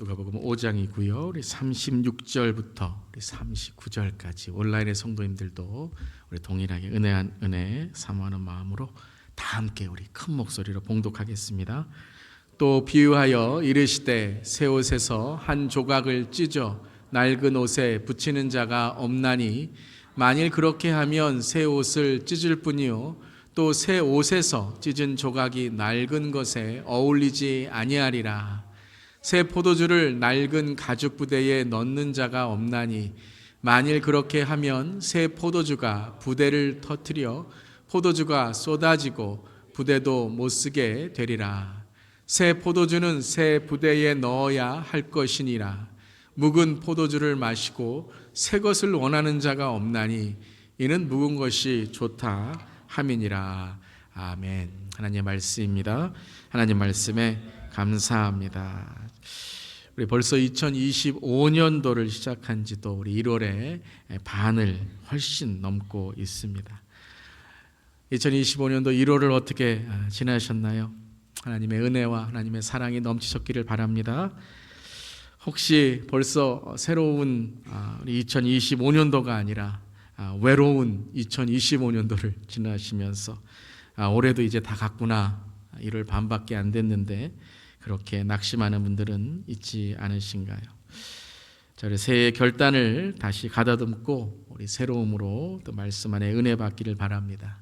누가복음 5장이고요. 우리 36절부터 우리 39절까지 온라인의 성도님들도 우리 동일하게 은혜한 은혜 사모하는 마음으로 다 함께 우리 큰 목소리로 봉독하겠습니다. 또 비유하여 이르시되 새 옷에서 한 조각을 찢어 낡은 옷에 붙이는 자가 없나니 만일 그렇게 하면 새 옷을 찢을 뿐이요 또 새 옷에서 찢은 조각이 낡은 것에 어울리지 아니하리라. 새 포도주를 낡은 가죽 부대에 넣는 자가 없나니 만일 그렇게 하면 새 포도주가 부대를 터뜨려 포도주가 쏟아지고 부대도 못 쓰게 되리라. 새 포도주는 새 부대에 넣어야 할 것이니라. 묵은 포도주를 마시고 새 것을 원하는 자가 없나니 이는 묵은 것이 좋다 함이니라. 아멘. 하나님의 말씀입니다. 하나님 말씀에 감사합니다. 우리 벌써 2025년도를 시작한 지도 우리 1월에 반을 훨씬 넘고 있습니다. 2025년도 1월을 어떻게 지나셨나요? 하나님의 은혜와 하나님의 사랑이 넘치셨기를 바랍니다. 혹시 벌써 새로운 우리 2025년도가 아니라 외로운 2025년도를 지나시면서 올해도 이제 다 갔구나, 1월 반밖에 안 됐는데 그렇게 낙심하는 분들은 있지 않으신가요? 자, 우리 새해의 결단을 다시 가다듬고 우리 새로움으로 또 말씀 안에 은혜 받기를 바랍니다.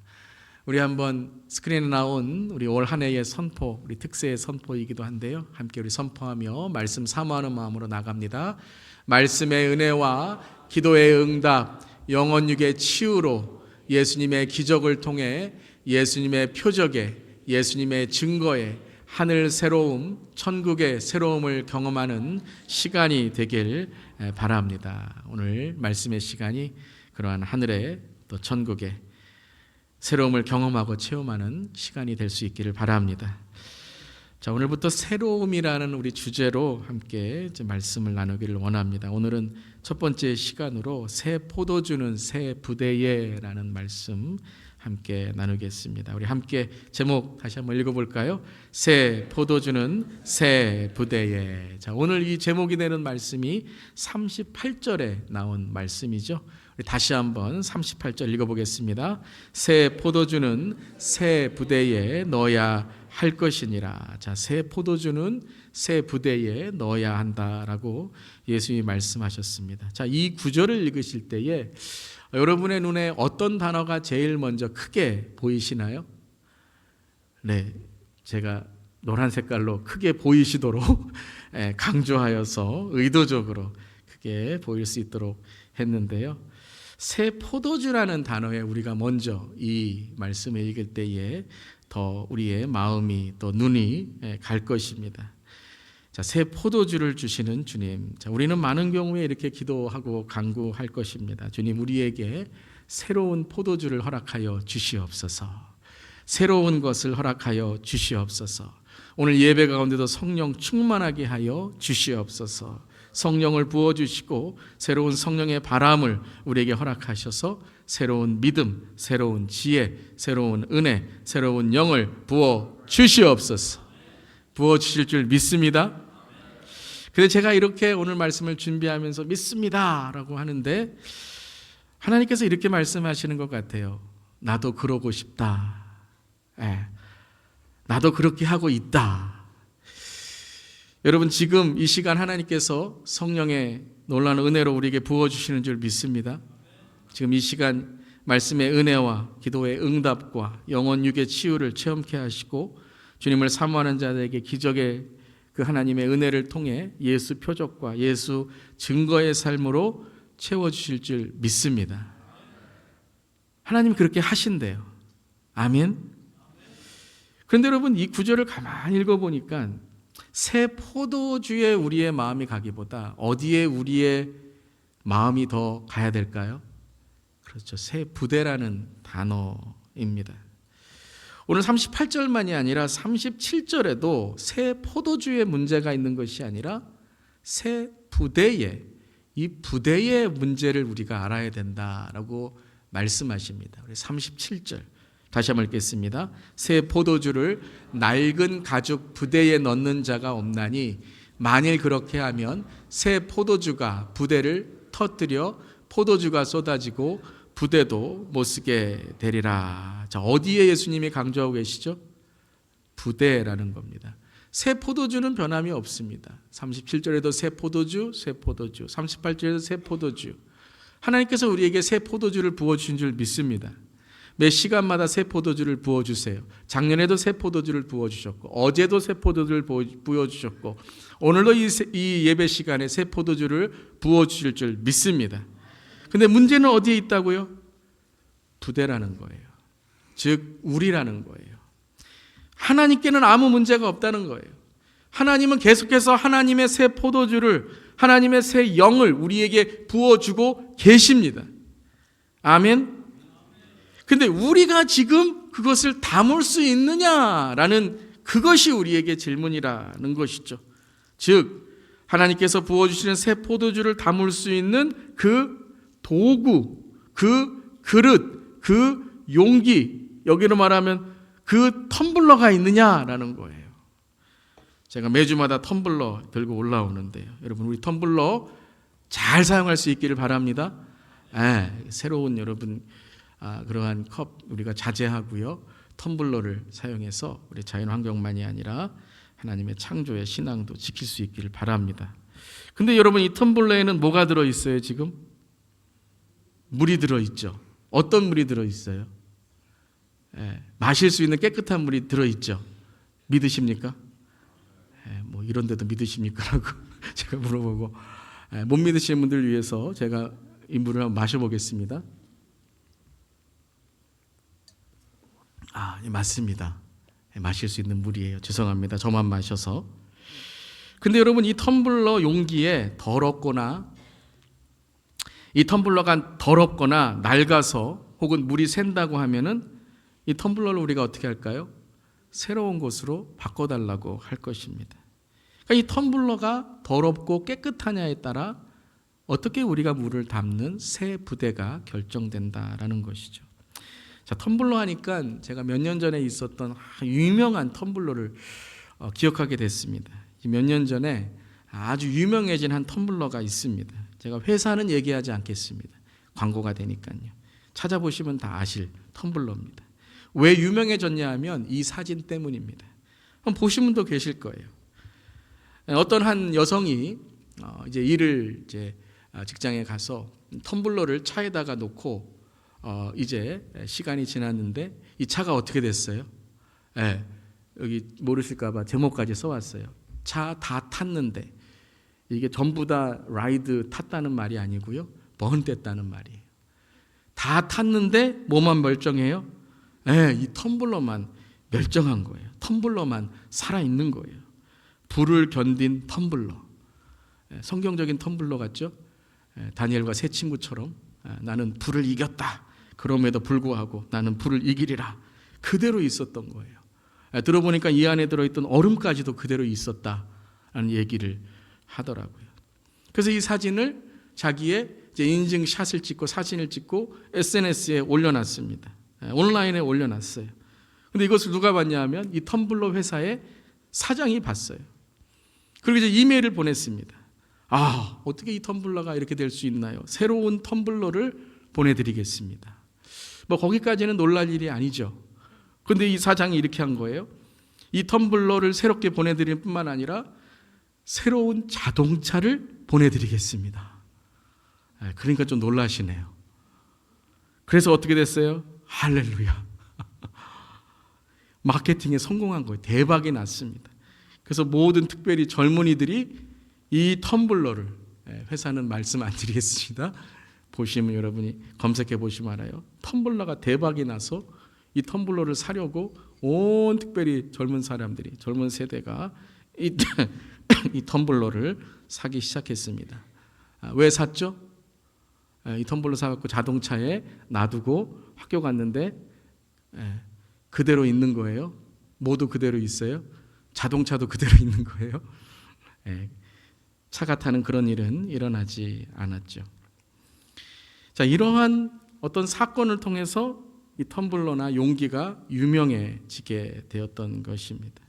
우리 한번 스크린에 나온 우리 올 한 해의 선포, 우리 특세의 선포이기도 한데요, 함께 우리 선포하며 말씀 사모하는 마음으로 나갑니다. 말씀의 은혜와 기도의 응답, 영혼육의 치유로 예수님의 기적을 통해 예수님의 표적에, 예수님의 증거에 하늘 새로움, 천국의 새로움을 경험하는 시간이 되길 바랍니다. 오늘 말씀의 시간이 그러한 하늘의 또 천국의 새로움을 경험하고 체험하는 시간이 될 수 있기를 바랍니다. 자, 오늘부터 새로움이라는 우리 주제로 함께 이제 말씀을 나누기를 원합니다. 오늘은 첫 번째 시간으로 새 포도주는 새 부대에라는 말씀 함께 나누겠습니다. 우리 함께 제목 다시 한번 읽어볼까요? 새 포도주는 새 부대에. 자, 오늘 이 제목이 되는 말씀이 38절에 나온 말씀이죠. 우리 다시 한번 38절 읽어보겠습니다. 새 포도주는 새 부대에 넣어야 할 것이니라. 자, 새 포도주는 새 부대에 넣어야 한다라고 예수님이 말씀하셨습니다. 자, 이 구절을 읽으실 때에 여러분의 눈에 어떤 단어가 제일 먼저 크게 보이시나요? 네, 제가 노란 색깔로 크게 보이시도록 강조하여서 의도적으로 크게 보일 수 있도록 했는데요. 새 포도주라는 단어에 우리가 먼저 이 말씀을 읽을 때에 더 우리의 마음이 또 눈이 갈 것입니다. 자, 새 포도주를 주시는 주님. 자, 우리는 많은 경우에 이렇게 기도하고 간구할 것입니다. 주님, 우리에게 새로운 포도주를 허락하여 주시옵소서. 새로운 것을 허락하여 주시옵소서. 오늘 예배 가운데도 성령 충만하게 하여 주시옵소서. 성령을 부어주시고 새로운 성령의 바람을 우리에게 허락하셔서 새로운 믿음, 새로운 지혜, 새로운 은혜, 새로운 영을 부어주시옵소서. 부어주실 줄 믿습니다. 그런데 제가 이렇게 오늘 말씀을 준비하면서 믿습니다 라고 하는데 하나님께서 이렇게 말씀하시는 것 같아요. 나도 그러고 싶다. 나도 그렇게 하고 있다. 여러분, 지금 이 시간 하나님께서 성령의 놀라운 은혜로 우리에게 부어주시는 줄 믿습니다. 지금 이 시간 말씀의 은혜와 기도의 응답과 영혼육의 치유를 체험케 하시고 주님을 사모하는 자들에게 기적의 그 하나님의 은혜를 통해 예수 표적과 예수 증거의 삶으로 채워주실 줄 믿습니다. 하나님 그렇게 하신대요. 아멘. 그런데 여러분, 이 구절을 가만히 읽어보니까 새 포도주에 우리의 마음이 가기보다 어디에 우리의 마음이 더 가야 될까요? 그렇죠. 새 부대라는 단어입니다. 오늘 38절만이 아니라 37절에도 새 포도주의 문제가 있는 것이 아니라 새 부대의, 이 부대의 문제를 우리가 알아야 된다라고 말씀하십니다. 우리 37절 다시 한번 읽겠습니다. 새 포도주를 낡은 가죽 부대에 넣는 자가 없나니 만일 그렇게 하면 새 포도주가 부대를 터뜨려 포도주가 쏟아지고 부대도 못 쓰게 되리라. 자, 어디에 예수님이 강조하고 계시죠? 부대라는 겁니다. 새 포도주는 변함이 없습니다. 37절에도 새 포도주, 새 포도주. 38절에도 새 포도주. 하나님께서 우리에게 새 포도주를 부어주신 줄 믿습니다. 매 시간마다 새 포도주를 부어주세요. 작년에도 새 포도주를 부어주셨고, 어제도 새 포도주를 부어주셨고, 오늘도 이 예배 시간에 새 포도주를 부어주실 줄 믿습니다. 근데 문제는 어디에 있다고요? 부대라는 거예요. 즉 우리라는 거예요. 하나님께는 아무 문제가 없다는 거예요. 하나님은 계속해서 하나님의 새 포도주를, 하나님의 새 영을 우리에게 부어주고 계십니다. 아멘. 근데 우리가 지금 그것을 담을 수 있느냐라는 그것이 우리에게 질문이라는 것이죠. 즉 하나님께서 부어주시는 새 포도주를 담을 수 있는 그 도구, 그 그릇, 그 용기, 여기로 말하면 그 텀블러가 있느냐라는 거예요. 제가 매주마다 텀블러 들고 올라오는데요. 여러분 우리 텀블러 잘 사용할 수 있기를 바랍니다. 새로운 여러분 그러한 컵 우리가 자제하고요. 텀블러를 사용해서 우리 자연환경만이 아니라 하나님의 창조의 신앙도 지킬 수 있기를 바랍니다. 근데 여러분 이 텀블러에는 뭐가 들어있어요 지금? 물이 들어있죠. 어떤 물이 들어있어요? 마실 수 있는 깨끗한 물이 들어있죠. 믿으십니까? 뭐 이런 데도 믿으십니까? 라고 제가 물어보고 못 믿으시는 분들 위해서 제가 이 물을 한번 마셔보겠습니다. 맞습니다. 마실 수 있는 물이에요. 죄송합니다. 저만 마셔서. 근데 여러분 이 텀블러 용기에 더럽거나 이 텀블러가 더럽거나 낡아서 혹은 물이 샌다고 하면은 이 텀블러를 우리가 어떻게 할까요? 새로운 것으로 바꿔달라고 할 것입니다. 그러니까 이 텀블러가 더럽고 깨끗하냐에 따라 어떻게 우리가 물을 담는 새 부대가 결정된다라는 것이죠. 자, 텀블러 하니까 제가 몇 년 전에 있었던 유명한 텀블러를 기억하게 됐습니다. 몇 년 전에 아주 유명해진 한 텀블러가 있습니다. 제가 회사는 얘기하지 않겠습니다. 광고가 되니까요. 찾아보시면 다 아실 텀블러입니다. 왜 유명해졌냐 하면 이 사진 때문입니다. 한번 보신 분도 계실 거예요. 어떤 한 여성이 이제 일을 직장에 가서 텀블러를 차에다가 놓고 이제 시간이 지났는데 이 차가 어떻게 됐어요? 여기 모르실까봐 제목까지 써왔어요. 차 다 탔는데 이게 전부 다 라이드 탔다는 말이 아니고요. 번 뗐다는 말이에요. 다 탔는데 뭐만 멀쩡해요? 이 텀블러만 멸정한 거예요. 텀블러만 살아있는 거예요. 불을 견딘 텀블러. 성경적인 텀블러 같죠? 다니엘과 세 친구처럼 나는 불을 이겼다. 그럼에도 불구하고 나는 불을 이기리라. 그대로 있었던 거예요. 들어보니까 이 안에 들어있던 얼음까지도 그대로 있었다라는 얘기를 하더라고요. 그래서 이 사진을 자기의 인증샷을 찍고 사진을 찍고 SNS에 올려놨습니다. 온라인에 올려놨어요. 근데 이것을 누가 봤냐 하면 이 텀블러 회사의 사장이 봤어요. 그리고 이제 이메일을 보냈습니다. 어떻게 이 텀블러가 이렇게 될 수 있나요? 새로운 텀블러를 보내드리겠습니다. 뭐 거기까지는 놀랄 일이 아니죠. 그런데 이 사장이 이렇게 한 거예요. 이 텀블러를 새롭게 보내드릴 뿐만 아니라 새로운 자동차를 보내드리겠습니다. 그러니까 좀 놀라시네요. 그래서 어떻게 됐어요? 할렐루야. 마케팅에 성공한 거예요. 대박이 났습니다. 그래서 모든 특별히 젊은이들이 이 텀블러를, 회사는 말씀 안 드리겠습니다. 보시면 여러분이 검색해 보시면 알아요. 텀블러가 대박이 나서 이 텀블러를 사려고 온 특별히 젊은 사람들이, 젊은 세대가 이 텀블러를 사기 시작했습니다. 왜 샀죠? 이 텀블러 사갖고 자동차에 놔두고 학교 갔는데 그대로 있는 거예요. 모두 그대로 있어요. 자동차도 그대로 있는 거예요. 차가 타는 그런 일은 일어나지 않았죠. 자, 이러한 어떤 사건을 통해서 이 텀블러나 용기가 유명해지게 되었던 것입니다.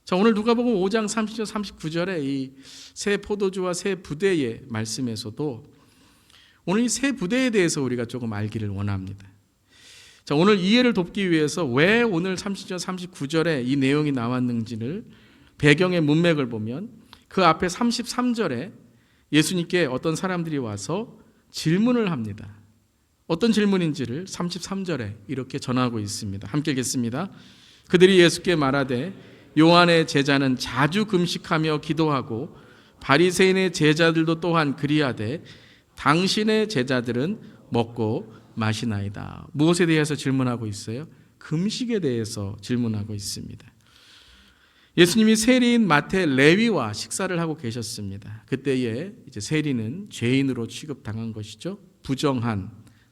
자, 오늘 누가복음 5장 30절 39절에 이 새 포도주와 새 부대의 말씀에서도 오늘 이 새 부대에 대해서 우리가 조금 알기를 원합니다. 자, 오늘 이해를 돕기 위해서 왜 오늘 30절 39절에 이 내용이 나왔는지를 배경의 문맥을 보면 그 앞에 33절에 예수님께 어떤 사람들이 와서 질문을 합니다. 어떤 질문인지를 33절에 이렇게 전하고 있습니다. 함께 읽겠습니다. 그들이 예수께 말하되 요한의 제자는 자주 금식하며 기도하고 바리새인의 제자들도 또한 그리하되 당신의 제자들은 먹고 마시나이다. 무엇에 대해서 질문하고 있어요? 금식에 대해서 질문하고 있습니다. 예수님이 세리인 마태 레위와 식사를 하고 계셨습니다. 그때에 이제 세리는 죄인으로 취급당한 것이죠. 부정한,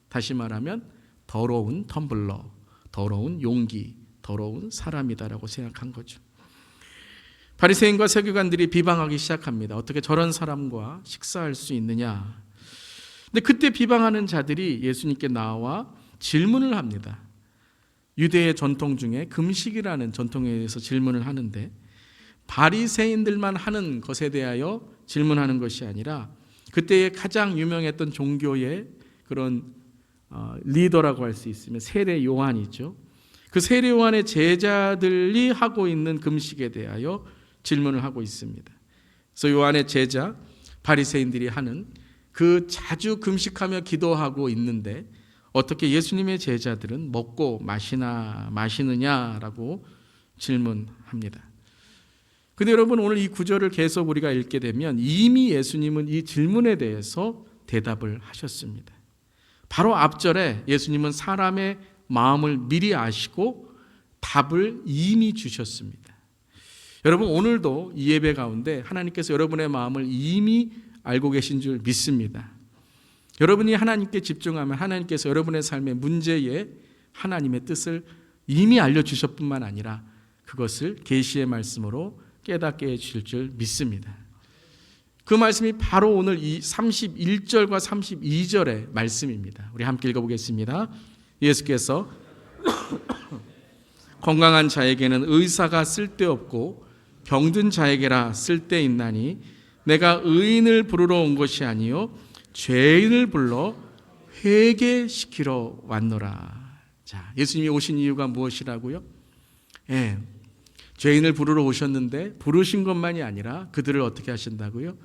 다시 말하면 더러운 텀블러, 더러운 용기, 더러운 사람이다라고 생각한 거죠. 바리새인과 서기관들이 비방하기 시작합니다. 어떻게 저런 사람과 식사할 수 있느냐. 근데 그때 비방하는 자들이 예수님께 나와 질문을 합니다. 유대의 전통 중에 금식이라는 전통에 대해서 질문을 하는데 바리새인들만 하는 것에 대하여 질문하는 것이 아니라 그때의 가장 유명했던 종교의 그런 리더라고 할 수 있으면 세례 요한이죠. 그 세례 요한의 제자들이 하고 있는 금식에 대하여 질문을 하고 있습니다. 그래서 요한의 제자 바리새인들이 하는 그 자주 금식하며 기도하고 있는데 어떻게 예수님의 제자들은 먹고 마시느냐라고 질문합니다. 근데 여러분 오늘 이 구절을 계속 우리가 읽게 되면 이미 예수님은 이 질문에 대해서 대답을 하셨습니다. 바로 앞절에 예수님은 사람의 마음을 미리 아시고 답을 이미 주셨습니다. 여러분 오늘도 이 예배 가운데 하나님께서 여러분의 마음을 이미 알고 계신 줄 믿습니다. 여러분이 하나님께 집중하면 하나님께서 여러분의 삶의 문제에 하나님의 뜻을 이미 알려주셨 뿐만 아니라 그것을 계시의 말씀으로 깨닫게 해주실 줄 믿습니다. 그 말씀이 바로 오늘 이 31절과 32절의 말씀입니다. 우리 함께 읽어보겠습니다. 예수께서 건강한 자에게는 의사가 쓸데없고 병든 자에게라 쓸데있나니 내가 의인을 부르러 온 것이 아니요 죄인을 불러 회개시키러 왔노라. 자, 예수님이 오신 이유가 무엇이라고요? 죄인을 부르러 오셨는데 부르신 것만이 아니라 그들을 어떻게 하신다고요?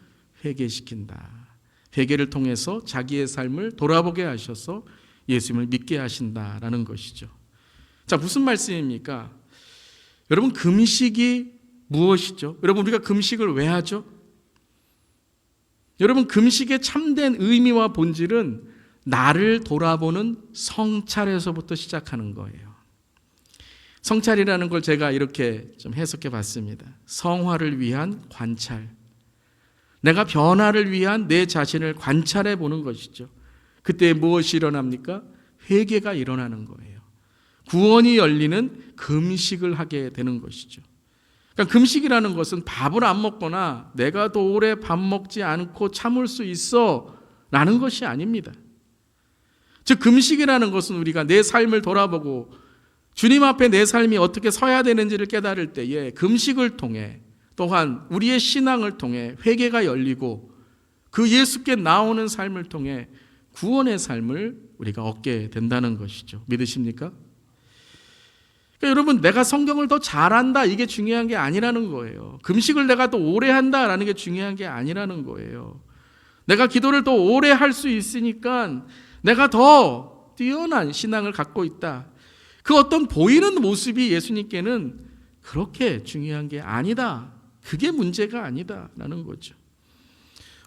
회개시킨다. 회개를 통해서 자기의 삶을 돌아보게 하셔서 예수님을 믿게 하신다라는 것이죠. 자, 무슨 말씀입니까? 여러분 금식이 무엇이죠? 여러분 우리가 금식을 왜 하죠? 여러분 금식의 참된 의미와 본질은 나를 돌아보는 성찰에서부터 시작하는 거예요. 성찰이라는 걸 제가 이렇게 좀 해석해 봤습니다. 성화를 위한 관찰. 내가 변화를 위한 내 자신을 관찰해 보는 것이죠. 그때 무엇이 일어납니까? 회개가 일어나는 거예요. 구원이 열리는 금식을 하게 되는 것이죠. 그러니까 금식이라는 것은 밥을 안 먹거나 내가 더 오래 밥 먹지 않고 참을 수 있어 라는 것이 아닙니다. 즉 금식이라는 것은 우리가 내 삶을 돌아보고 주님 앞에 내 삶이 어떻게 서야 되는지를 깨달을 때에 금식을 통해 또한 우리의 신앙을 통해 회개가 열리고 그 예수께 나오는 삶을 통해 구원의 삶을 우리가 얻게 된다는 것이죠. 믿으십니까? 그러니까 여러분 내가 성경을 더 잘한다 이게 중요한 게 아니라는 거예요. 금식을 내가 더 오래 한다라는 게 중요한 게 아니라는 거예요. 내가 기도를 더 오래 할 수 있으니까 내가 더 뛰어난 신앙을 갖고 있다. 그 어떤 보이는 모습이 예수님께는 그렇게 중요한 게 아니다. 그게 문제가 아니다라는 거죠.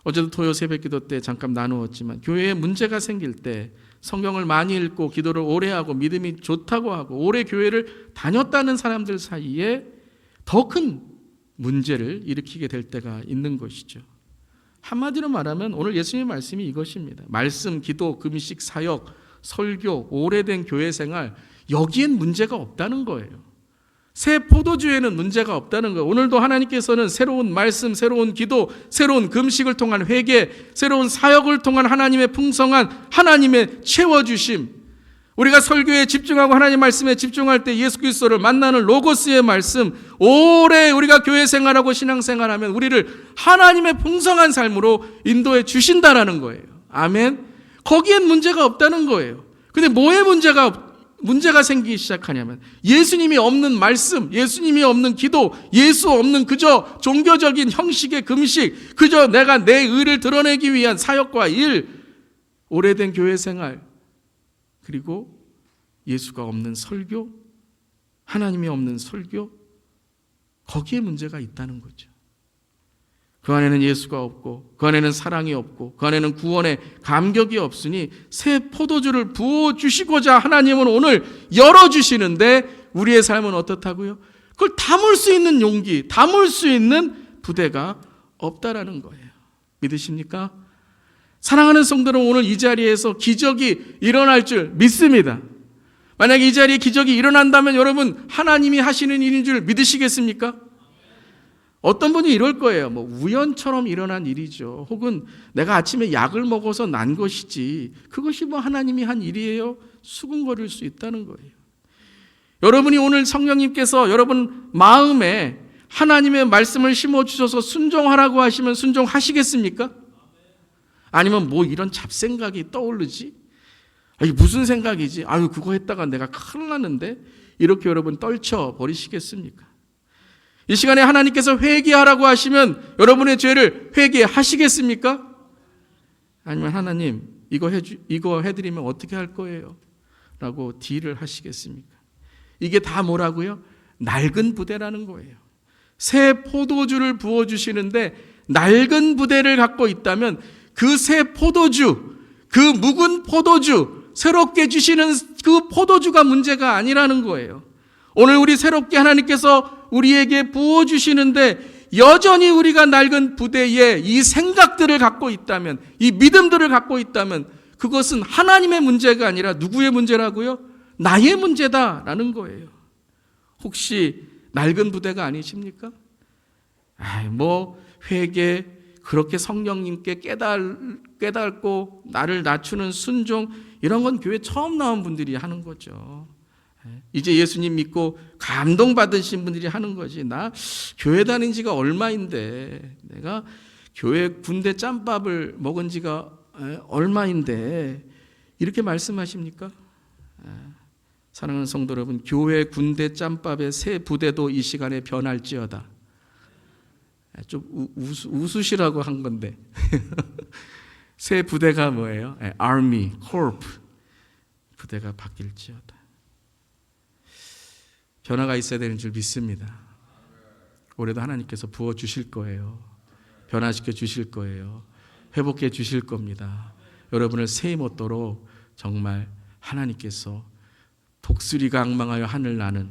어제도 토요 새벽기도 때 잠깐 나누었지만 교회에 문제가 생길 때 성경을 많이 읽고 기도를 오래 하고 믿음이 좋다고 하고 오래 교회를 다녔다는 사람들 사이에 더 큰 문제를 일으키게 될 때가 있는 것이죠. 한마디로 말하면 오늘 예수님의 말씀이 이것입니다. 말씀, 기도, 금식, 사역, 설교, 오래된 교회 생활 여기엔 문제가 없다는 거예요. 새 포도주에는 문제가 없다는 거예요. 오늘도 하나님께서는 새로운 말씀, 새로운 기도, 새로운 금식을 통한 회개, 새로운 사역을 통한 하나님의 풍성한 하나님의 채워주심, 우리가 설교에 집중하고 하나님 말씀에 집중할 때 예수 그리스도를 만나는 로고스의 말씀, 오래 우리가 교회 생활하고 신앙생활하면 우리를 하나님의 풍성한 삶으로 인도해 주신다라는 거예요. 아멘. 거기엔 문제가 없다는 거예요. 근데 뭐에 문제가 생기기 시작하냐면 예수님이 없는 말씀, 예수님이 없는 기도, 예수 없는 그저 종교적인 형식의 금식, 그저 내가 내 의를 드러내기 위한 사역과 일, 오래된 교회 생활, 그리고 예수가 없는 설교, 하나님이 없는 설교, 거기에 문제가 있다는 거죠. 그 안에는 예수가 없고, 그 안에는 사랑이 없고, 그 안에는 구원의 감격이 없으니 새 포도주를 부어주시고자 하나님은 오늘 열어주시는데 우리의 삶은 어떻다고요? 그걸 담을 수 있는 용기, 담을 수 있는 부대가 없다라는 거예요. 믿으십니까? 사랑하는 성도는 오늘 이 자리에서 기적이 일어날 줄 믿습니다. 만약에 이 자리에 기적이 일어난다면 여러분 하나님이 하시는 일인 줄 믿으시겠습니까? 어떤 분이 이럴 거예요. 뭐 우연처럼 일어난 일이죠. 혹은 내가 아침에 약을 먹어서 난 것이지 그것이 뭐 하나님이 한 일이에요? 수군거릴 수 있다는 거예요. 여러분이 오늘 성령님께서 여러분 마음에 하나님의 말씀을 심어주셔서 순종하라고 하시면 순종하시겠습니까? 아니면 뭐 이런 잡생각이 떠오르지? 아니 무슨 생각이지? 아유 그거 했다가 내가 큰일 났는데 이렇게 여러분 떨쳐버리시겠습니까? 이 시간에 하나님께서 회개하라고 하시면 여러분의 죄를 회개하시겠습니까? 아니면 하나님 이거 해드리면 어떻게 할 거예요? 라고 딜을 하시겠습니까? 이게 다 뭐라고요? 낡은 부대라는 거예요. 새 포도주를 부어주시는데 낡은 부대를 갖고 있다면 그 새 포도주, 그 묵은 포도주, 새롭게 주시는 그 포도주가 문제가 아니라는 거예요. 오늘 우리 새롭게 하나님께서 우리에게 부어주시는데 여전히 우리가 낡은 부대에 이 생각들을 갖고 있다면, 이 믿음들을 갖고 있다면 그것은 하나님의 문제가 아니라 누구의 문제라고요? 나의 문제다라는 거예요. 혹시 낡은 부대가 아니십니까? 뭐 회개, 그렇게 성령님께 깨닫고 나를 낮추는 순종, 이런 건 교회 처음 나온 분들이 하는 거죠. 이제 예수님 믿고 감동받으신 분들이 하는 거지. 나 교회 다닌 지가 얼마인데, 내가 교회 군대 짬밥을 먹은 지가 얼마인데 이렇게 말씀하십니까? 사랑하는 성도 여러분, 교회 군대 짬밥의 새 부대도 이 시간에 변할지어다. 좀 웃으시라고 한 건데 새 부대가 뭐예요? Army, Corp 부대가 바뀔지어다. 변화가 있어야 되는 줄 믿습니다. 올해도 하나님께서 부어주실 거예요. 변화시켜 주실 거예요. 회복해 주실 겁니다. 여러분을 새 힘없도록 정말 하나님께서 독수리가 앙망하여 하늘 나는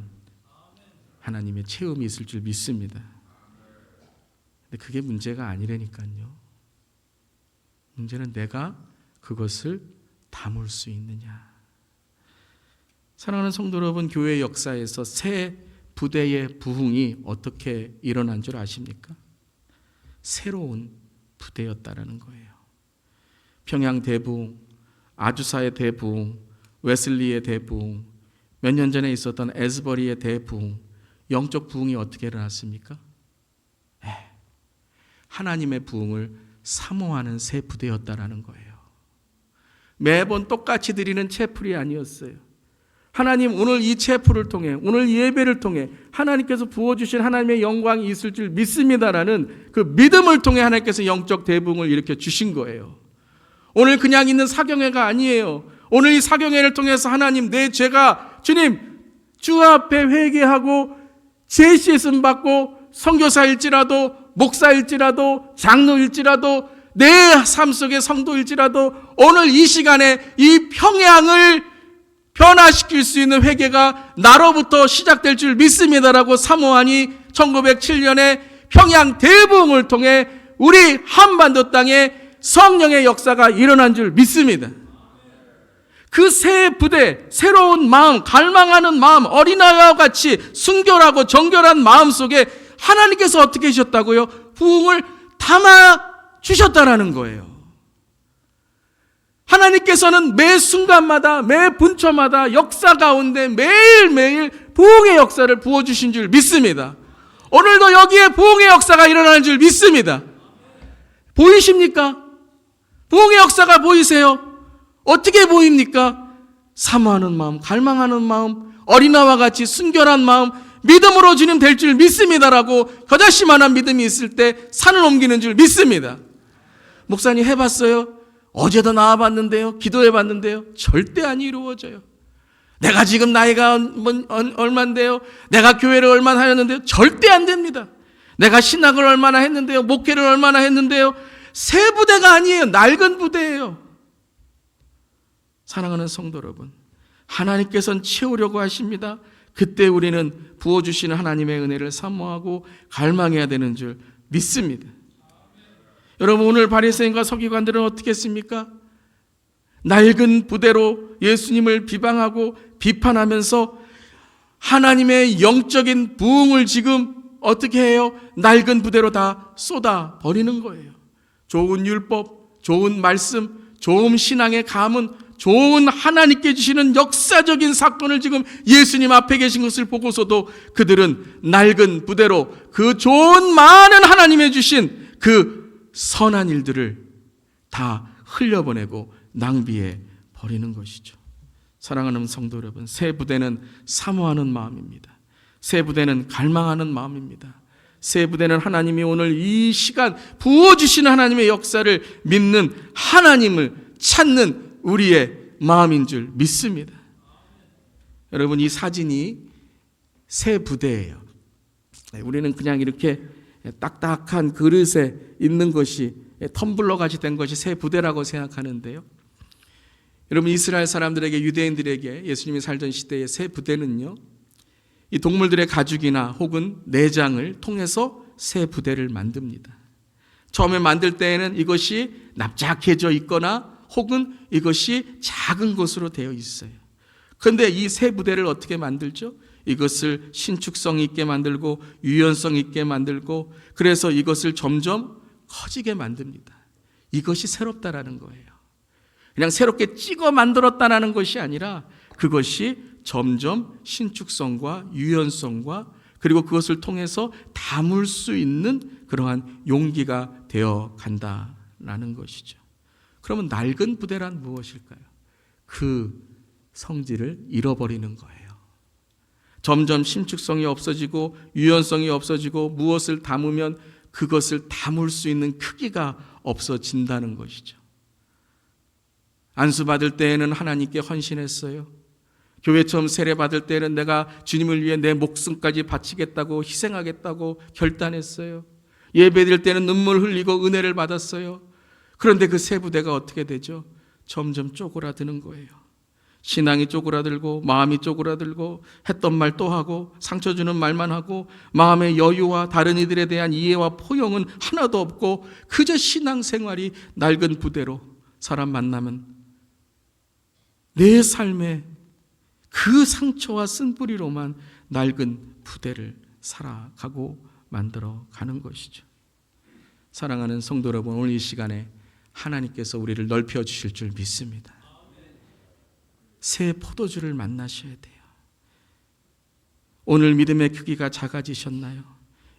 하나님의 체험이 있을 줄 믿습니다. 근데 그게 문제가 아니라니까요. 문제는 내가 그것을 담을 수 있느냐. 사랑하는 성도 여러분, 교회 역사에서 새 부대의 부흥이 어떻게 일어난 줄 아십니까? 새로운 부대였다라는 거예요. 평양 대부흥, 아주사의 대부흥, 웨슬리의 대부흥, 몇 년 전에 있었던 에스버리의 대부흥, 영적 부흥이 어떻게 일어났습니까? 하나님의 부흥을 사모하는 새 부대였다라는 거예요. 매번 똑같이 드리는 채플이 아니었어요. 하나님 오늘 이 채플을 통해, 오늘 예배를 통해 하나님께서 부어주신 하나님의 영광이 있을 줄 믿습니다라는 그 믿음을 통해 하나님께서 영적 대부흥을 일으켜 주신 거예요. 오늘 그냥 있는 사경회가 아니에요. 오늘 이 사경회를 통해서 하나님 내 죄가 주님 주 앞에 회개하고 제시의 씀 받고 선교사일지라도 목사일지라도 장로일지라도 내 삶 속의 성도일지라도 오늘 이 시간에 이 평양을 변화시킬 수 있는 회개가 나로부터 시작될 줄 믿습니다라고 사모하니 1907년에 평양 대부흥을 통해 우리 한반도 땅에 성령의 역사가 일어난 줄 믿습니다. 그 새 부대, 새로운 마음, 갈망하는 마음, 어린아이와 같이 순결하고 정결한 마음 속에 하나님께서 어떻게 하셨다고요? 부흥을 담아 주셨다라는 거예요. 하나님께서는 매 순간마다, 매 분초마다 역사 가운데 매일매일 부흥의 역사를 부어주신 줄 믿습니다. 오늘도 여기에 부흥의 역사가 일어나는 줄 믿습니다. 보이십니까? 부흥의 역사가 보이세요? 어떻게 보입니까? 사모하는 마음, 갈망하는 마음, 어린아이와 같이 순결한 마음, 믿음으로 주님 될 줄 믿습니다라고 겨자씨만한 믿음이 있을 때 산을 옮기는 줄 믿습니다. 목사님 해봤어요? 어제도 나와봤는데요? 기도해봤는데요? 절대 안 이루어져요. 내가 지금 나이가 얼마인데요? 내가 교회를 얼마나 하였는데요? 절대 안 됩니다. 내가 신학을 얼마나 했는데요? 목회를 얼마나 했는데요? 새 부대가 아니에요. 낡은 부대예요. 사랑하는 성도 여러분, 하나님께서는 채우려고 하십니다. 그때 우리는 부어주시는 하나님의 은혜를 사모하고 갈망해야 되는 줄 믿습니다. 여러분, 오늘 바리새인과 서기관들은 어떻게 했습니까? 낡은 부대로 예수님을 비방하고 비판하면서 하나님의 영적인 부흥을 지금 어떻게 해요? 낡은 부대로 다 쏟아 버리는 거예요. 좋은 율법, 좋은 말씀, 좋은 신앙의 가문, 좋은 하나님께 주시는 역사적인 사건을 지금 예수님 앞에 계신 것을 보고서도 그들은 낡은 부대로 그 좋은 많은 하나님의 주신 그 선한 일들을 다 흘려보내고 낭비해 버리는 것이죠. 사랑하는 성도 여러분, 새 부대는 사모하는 마음입니다. 새 부대는 갈망하는 마음입니다. 새 부대는 하나님이 오늘 이 시간 부어주시는 하나님의 역사를 믿는, 하나님을 찾는 우리의 마음인 줄 믿습니다. 여러분, 이 사진이 새 부대예요. 우리는 그냥 이렇게 딱딱한 그릇에 있는 것이, 텀블러 같이 된 것이 새 부대라고 생각하는데요. 여러분, 이스라엘 사람들에게, 유대인들에게 예수님이 살던 시대의 새 부대는요, 이 동물들의 가죽이나 혹은 내장을 통해서 새 부대를 만듭니다. 처음에 만들 때에는 이것이 납작해져 있거나 혹은 이것이 작은 것으로 되어 있어요. 그런데 이 새 부대를 어떻게 만들죠? 이것을 신축성 있게 만들고 유연성 있게 만들고, 그래서 이것을 점점 커지게 만듭니다. 이것이 새롭다라는 거예요. 그냥 새롭게 찍어 만들었다라는 것이 아니라 그것이 점점 신축성과 유연성과 그리고 그것을 통해서 담을 수 있는 그러한 용기가 되어 간다라는 것이죠. 그러면 낡은 부대란 무엇일까요? 그 성질을 잃어버리는 거예요. 점점 신축성이 없어지고 유연성이 없어지고 무엇을 담으면 그것을 담을 수 있는 크기가 없어진다는 것이죠. 안수 받을 때에는 하나님께 헌신했어요. 교회 처음 세례 받을 때는 내가 주님을 위해 내 목숨까지 바치겠다고, 희생하겠다고 결단했어요. 예배 드릴 때는 눈물 흘리고 은혜를 받았어요. 그런데 그 새 부대가 어떻게 되죠? 점점 쪼그라드는 거예요. 신앙이 쪼그라들고 마음이 쪼그라들고 했던 말 또 하고 상처 주는 말만 하고 마음의 여유와 다른 이들에 대한 이해와 포용은 하나도 없고 그저 신앙생활이 낡은 부대로, 사람 만나면 내 삶에 그 상처와 쓴뿌리로만 낡은 부대를 살아가고 만들어 가는 것이죠. 사랑하는 성도 여러분, 오늘 이 시간에 하나님께서 우리를 넓혀 주실 줄 믿습니다. 새 포도주를 만나셔야 돼요. 오늘 믿음의 크기가 작아지셨나요?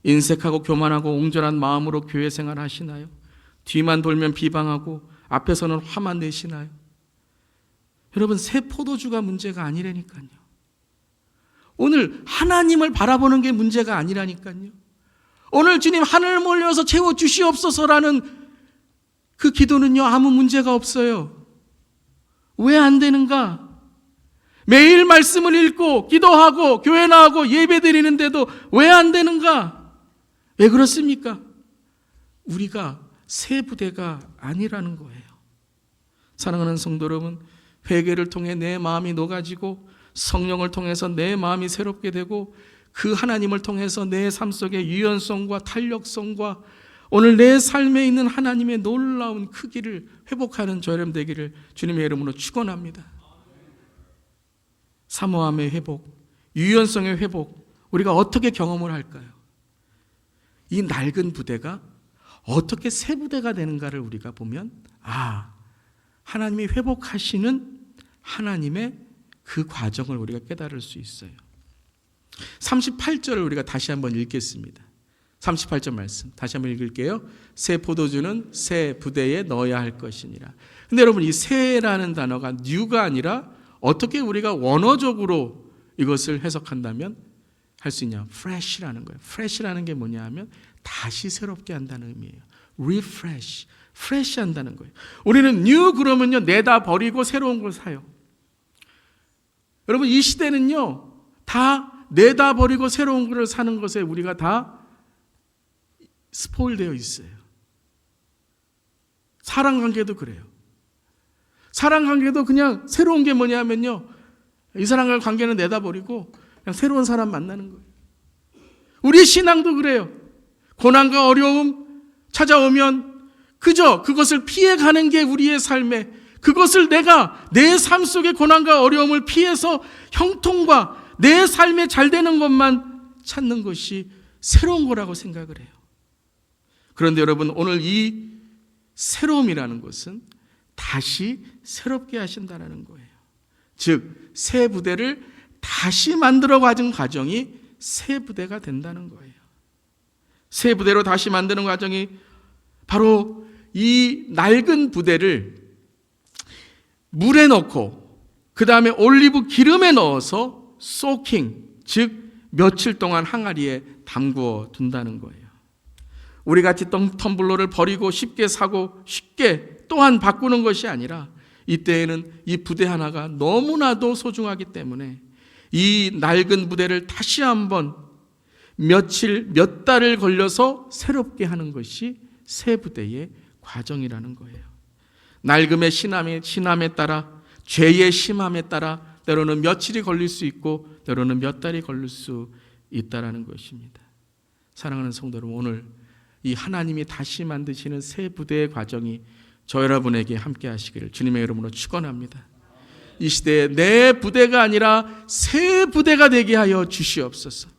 인색하고 교만하고 옹졸한 마음으로 교회 생활 하시나요? 뒤만 돌면 비방하고 앞에서는 화만 내시나요? 여러분, 새 포도주가 문제가 아니라니까요. 오늘 하나님을 바라보는 게 문제가 아니라니까요. 오늘 주님 하늘 몰려서 채워주시옵소서라는 그 기도는요, 아무 문제가 없어요. 왜 안 되는가? 매일 말씀을 읽고 기도하고 교회 나가고 예배 드리는데도 왜 안 되는가? 왜 그렇습니까? 우리가 새 부대가 아니라는 거예요. 사랑하는 성도 여러분, 회개를 통해 내 마음이 녹아지고 성령을 통해서 내 마음이 새롭게 되고 그 하나님을 통해서 내 삶 속의 유연성과 탄력성과 오늘 내 삶에 있는 하나님의 놀라운 크기를 회복하는 저 여러분 되기를 주님의 이름으로 축원합니다. 사모함의 회복, 유연성의 회복, 우리가 어떻게 경험을 할까요? 이 낡은 부대가 어떻게 새 부대가 되는가를 우리가 보면, 하나님이 회복하시는 하나님의 그 과정을 우리가 깨달을 수 있어요. 38절을 우리가 다시 한번 읽겠습니다. 38절 말씀 다시 한번 읽을게요. 새 포도주는 새 부대에 넣어야 할 것이니라. 근데 여러분, 이 새라는 단어가 new가 아니라 어떻게 우리가 원어적으로 이것을 해석한다면 할 수 있냐? fresh라는 거예요. fresh라는 게 뭐냐 하면 다시 새롭게 한다는 의미예요. refresh, fresh 한다는 거예요. 우리는 new 그러면요, 내다 버리고 새로운 걸 사요. 여러분, 이 시대는요, 다 내다 버리고 새로운 걸 사는 것에 우리가 다 스포일되어 있어요. 사랑관계도 그래요. 사랑관계도 그냥 새로운 게 뭐냐면요, 이 사람과의 관계는 내다 버리고 그냥 새로운 사람 만나는 거예요. 우리 신앙도 그래요. 고난과 어려움 찾아오면 그저 그것을 피해가는 게 우리의 삶에, 그것을 내가 내 삶 속의 고난과 어려움을 피해서 형통과 내 삶에 잘 되는 것만 찾는 것이 새로운 거라고 생각을 해요. 그런데 여러분, 오늘 이 새로움이라는 것은 다시 새롭게 하신다는 거예요. 즉, 새 부대를 다시 만들어 가진 과정이 새 부대가 된다는 거예요. 새 부대로 다시 만드는 과정이 바로 이 낡은 부대를 물에 넣고 그 다음에 올리브 기름에 넣어서 소킹, 즉 며칠 동안 항아리에 담그어 둔다는 거예요. 우리 같이 텀블러를 버리고 쉽게 사고 쉽게 또한 바꾸는 것이 아니라 이때에는 이 부대 하나가 너무나도 소중하기 때문에 이 낡은 부대를 다시 한번 며칠, 몇 달을 걸려서 새롭게 하는 것이 새 부대의 과정이라는 거예요. 낡음의 심함에 따라, 죄의 심함에 따라 때로는 며칠이 걸릴 수 있고 때로는 몇 달이 걸릴 수 있다는 것입니다. 사랑하는 성도 여러분, 오늘 이 하나님이 다시 만드시는 새 부대의 과정이 저 여러분에게 함께 하시기를 주님의 이름으로 축원합니다. 이 시대에 내 부대가 아니라 새 부대가 되게 하여 주시옵소서.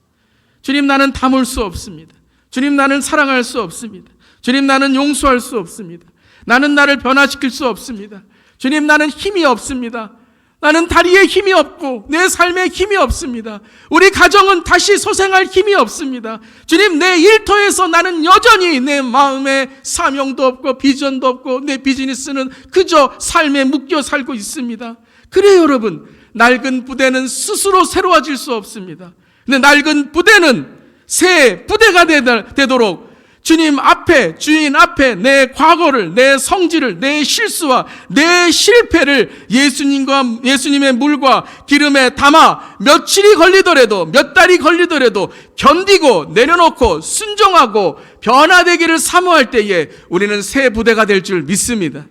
주님, 나는 담을 수 없습니다. 주님, 나는 사랑할 수 없습니다. 주님, 나는 용서할 수 없습니다. 나는 나를 변화시킬 수 없습니다. 주님, 나는 힘이 없습니다. 나는 다리에 힘이 없고 내 삶에 힘이 없습니다. 우리 가정은 다시 소생할 힘이 없습니다. 주님, 내 일터에서 나는 여전히 내 마음에 사명도 없고 비전도 없고 내 비즈니스는 그저 삶에 묶여 살고 있습니다. 그래요, 여러분. 낡은 부대는 스스로 새로워질 수 없습니다. 근데 낡은 부대는 새 부대가 되도록 주님 앞에, 주인 앞에 내 과거를, 내 성질을, 내 실수와 내 실패를 예수님의 물과 기름에 담아 며칠이 걸리더라도, 몇 달이 걸리더라도 견디고 내려놓고 순종하고 변화되기를 사모할 때에 우리는 새 부대가 될 줄 믿습니다.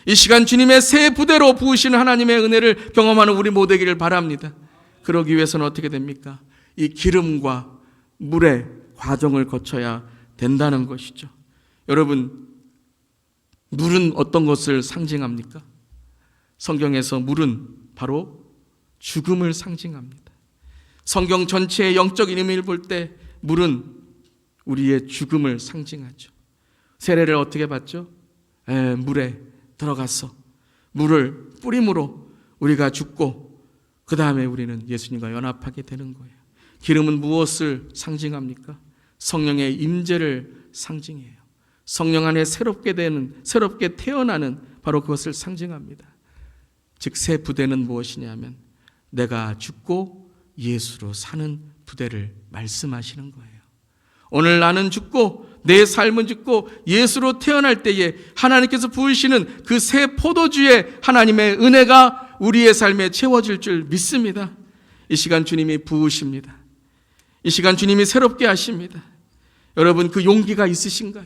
이 시간 주님의 새 부대로 부으시는 하나님의 은혜를 경험하는 우리 모두 되기를 바랍니다. 그러기 위해서는 어떻게 됩니까? 이 기름과 물의 과정을 거쳐야 된다는 것이죠. 여러분, 물은 어떤 것을 상징합니까? 성경에서 물은 바로 죽음을 상징합니다. 성경 전체의 영적인 의미를 볼 때 물은 우리의 죽음을 상징하죠. 세례를 어떻게 받죠? 물에 들어가서 물을 뿌림으로 우리가 죽고 그 다음에 우리는 예수님과 연합하게 되는 거예요. 기름은 무엇을 상징합니까? 성령의 임재를 상징해요. 성령 안에 새롭게 태어나는 바로 그것을 상징합니다. 즉 새 부대는 무엇이냐면 내가 죽고 예수로 사는 부대를 말씀하시는 거예요. 오늘 나는 죽고 내 삶은 죽고 예수로 태어날 때에 하나님께서 부으시는 그 새 포도주의 하나님의 은혜가 우리의 삶에 채워질 줄 믿습니다. 이 시간 주님이 부으십니다. 이 시간 주님이 새롭게 하십니다. 여러분, 그 용기가 있으신가요?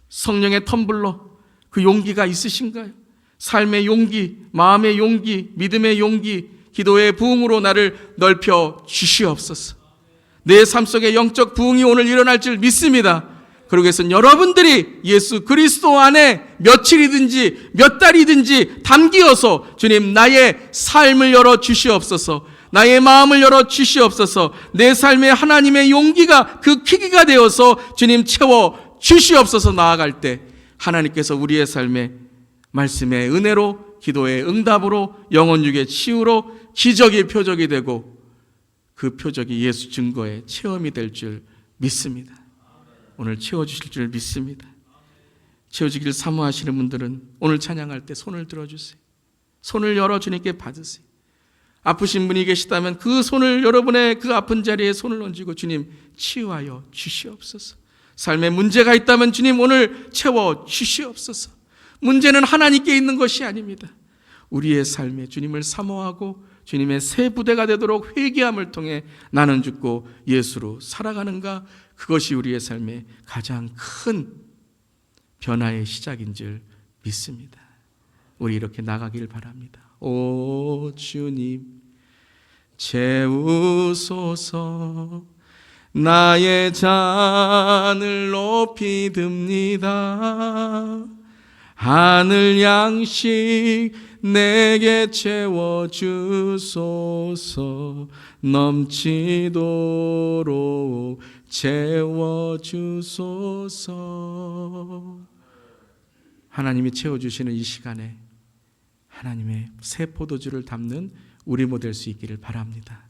성령의 텀블러, 그 용기가 있으신가요? 삶의 용기, 마음의 용기, 믿음의 용기, 기도의 부흥으로 나를 넓혀 주시옵소서. 내 삶 속에 영적 부흥이 오늘 일어날 줄 믿습니다. 그러기 위해서는 여러분들이 예수 그리스도 안에 며칠이든지 몇 달이든지 담기어서 주님, 나의 삶을 열어 주시옵소서. 나의 마음을 열어 주시옵소서. 내 삶에 하나님의 용기가 그 키기가 되어서 주님 채워 주시옵소서. 나아갈 때 하나님께서 우리의 삶에 말씀의 은혜로, 기도의 응답으로, 영혼육의 치유로 기적의 표적이 되고 그 표적이 예수 증거의 체험이 될 줄 믿습니다. 오늘 채워주실 줄 믿습니다. 채워지길 사모하시는 분들은 오늘 찬양할 때 손을 들어주세요. 손을 열어 주님께 받으세요. 아프신 분이 계시다면 그 손을, 여러분의 그 아픈 자리에 손을 얹고 주님 치유하여 주시옵소서. 삶에 문제가 있다면 주님 오늘 채워 주시옵소서. 문제는 하나님께 있는 것이 아닙니다. 우리의 삶에 주님을 사모하고 주님의 새 부대가 되도록 회개함을 통해 나는 죽고 예수로 살아가는가, 그것이 우리의 삶의 가장 큰 변화의 시작인 줄 믿습니다. 우리 이렇게 나가길 바랍니다. 오 주님 채우소서. 나의 잔을 높이 듭니다. 하늘 양식 내게 채워주소서. 넘치도록 채워주소서. 하나님이 채워주시는 이 시간에 하나님의 새 포도주를 담는 우리 모델 수 있기를 바랍니다.